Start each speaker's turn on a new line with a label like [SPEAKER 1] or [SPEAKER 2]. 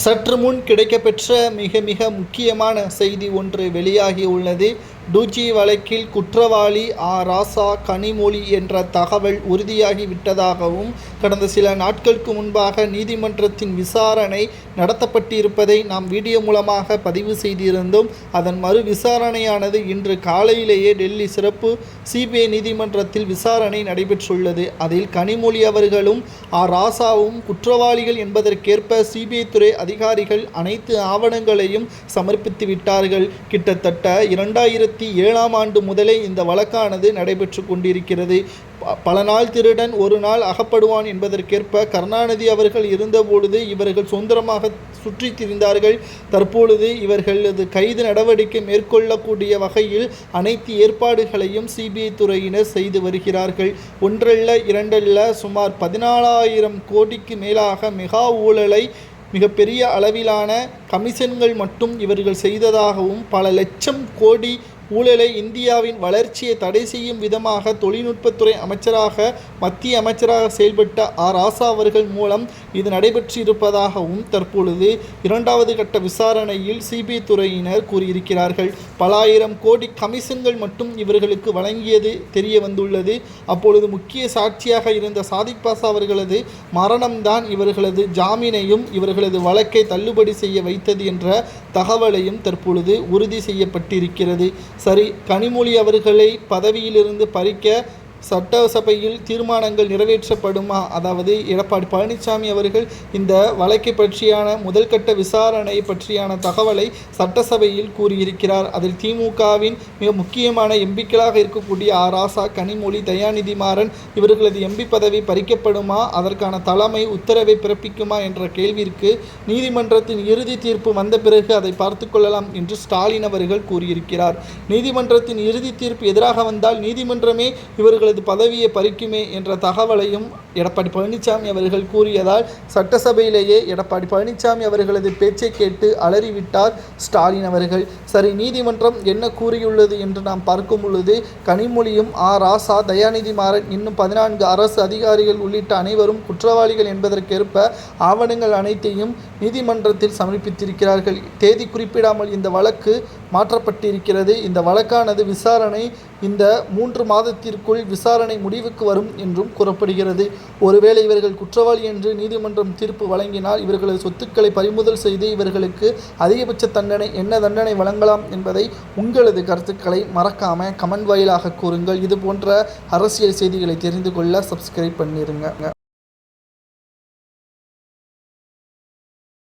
[SPEAKER 1] சற்று முன் கிடைக்கப்பெற்ற மிக முக்கியமான செய்தி ஒன்று வெளியாகியுள்ளது. டூஜி வழக்கில் குற்றவாளி ராசா கனிமொழி என்ற தகவல் உறுதியாகிவிட்டதாகவும், கடந்த சில நாட்களுக்கு முன்பாக நீதிமன்றத்தின் விசாரணை நடத்தப்பட்டிருப்பதை நாம் வீடியோ மூலமாக பதிவு செய்திருந்தோம். அதன் மறு விசாரணையானது இன்று காலையிலேயே டெல்லி சிறப்பு சிபிஐ நீதிமன்றத்தில் விசாரணை நடைபெற்றுள்ளது. அதில் கனிமொழி அவர்களும் ராசாவும் குற்றவாளிகள் என்பதற்கேற்ப சிபிஐ துறை அதிகாரிகள் அனைத்து ஆவணங்களையும் சமர்ப்பித்து விட்டார்கள். கிட்டத்தட்ட 2007ஆம் ஆண்டு முதலே இந்த வழக்கானது நடைபெற்று கொண்டிருக்கிறது. பல நாள் திருடன் ஒரு நாள் அகப்படுவான் என்பதற்கேற்ப கருணாநிதி அவர்கள் இருந்தபொழுது இவர்கள் சுதந்திரமாக சுற்றி திரிந்தார்கள். தற்பொழுது இவர்களது கைது நடவடிக்கை மேற்கொள்ளக்கூடிய வகையில் அனைத்து ஏற்பாடுகளையும் சிபிஐ துறையினர் செய்து வருகிறார்கள். ஒன்றல்ல இரண்டல்ல சுமார் 14,000 கோடிக்கு மேலாக மெகா ஊழலை மிகப்பெரிய அளவிலான கமிஷன்கள் மட்டும் இவர்கள் செய்ததாகவும், பல லட்சம் கோடி ஊழலை இந்தியாவின் வளர்ச்சியை தடை செய்யும் விதமாக தொழில்நுட்பத்துறை அமைச்சராக மத்திய அமைச்சராக செயல்பட்ட ராசா அவர்கள் மூலம் இது நடைபெற்றிருப்பதாகவும் தற்பொழுது 2வது கட்ட விசாரணையில் சிபிஐ துறையினர் கூறியிருக்கிறார்கள். பல ஆயிரம் கோடி கமிஷன்கள் மட்டும் இவர்களுக்கு வழங்கியது தெரிய வந்துள்ளது. அப்பொழுது முக்கிய சாட்சியாக இருந்த சாதிக் பாஷா அவர்களது மரணம்தான் இவர்களது ஜாமீனையும் இவர்களது வழக்கை தள்ளுபடி செய்ய வைத்தது என்ற தகவலையும் தற்பொழுது உறுதி செய்யப்பட்டிருக்கிறது. சரி, கனிமொழி அவர்களை பதவியிலிருந்து பறிக்க சட்டசபையில் தீர்மானங்கள் நிறைவேற்றப்படுமா? அதாவது எடப்பாடி பழனிசாமி அவர்கள் இந்த வழக்கை பற்றியான முதல் கட்ட விசாரணை பற்றியான தகவலை சட்டசபையில் கூறியிருக்கிறார். அதில் திமுகவின் மிக முக்கியமான எம்பிக்களாக இருக்கக்கூடிய ராசா, கனிமொழி, தயாநிதி மாறன் இவர்களது எம்பி பதவி பறிக்கப்படுமா, அதற்கான தலைமை உத்தரவை பிறப்பிக்குமா என்ற கேள்விற்கு நீதிமன்றத்தின் இறுதி தீர்ப்பு வந்த பிறகு அதை பார்த்து கொள்ளலாம் என்று ஸ்டாலின் அவர்கள் கூறியிருக்கிறார். நீதிமன்றத்தின் இறுதி தீர்ப்பு எதிராக வந்தால் நீதிமன்றமே இவர்களது பதவியை பறிக்குமே என்ற தகவலையும் எடப்பாடி பழனிசாமி அவர்கள் கூறியதால் சட்டசபையிலேயே எடப்பாடி பழனிசாமி அவர்களது பேச்சை கேட்டு அலறிவிட்டார் ஸ்டாலின் அவர்கள். சரி, நீதிமன்றம் என்ன கூறியுள்ளது என்று நாம் பார்க்கும் பொழுது, கனிமொழியும் ராசா, தயாநிதி மாறன் இன்னும் 14 அரசு அதிகாரிகள் உள்ளிட்ட அனைவரும் குற்றவாளிகள் என்பதற்கேற்ப ஆவணங்கள் அனைத்தையும் நீதிமன்றத்தில் சமர்ப்பித்திருக்கிறார்கள். தேதி குறிப்பிடாமல் இந்த வழக்கு மாற்றப்பட்டிருக்கிறது. இந்த வழக்கானது விசாரணை இந்த 3 மாதத்திற்குள் விசாரணை முடிவுக்கு வரும் என்றும் கூறப்படுகிறது. ஒருவேளை இவர்கள் குற்றவாளி என்று நீதிமன்றம் தீர்ப்பு வழங்கினால் இவர்களது சொத்துக்களை பறிமுதல் செய்து இவர்களுக்கு அதிகபட்ச தண்டனை என்ன தண்டனை வழங்கலாம் என்பதை உங்களது கருத்துக்களை மறக்காம கமெண்ட் வாயிலாக கூறுங்கள். இது போன்ற அரசியல் செய்திகளை தெரிந்து கொள்ள சப்ஸ்கிரைப் பண்ணிருங்க.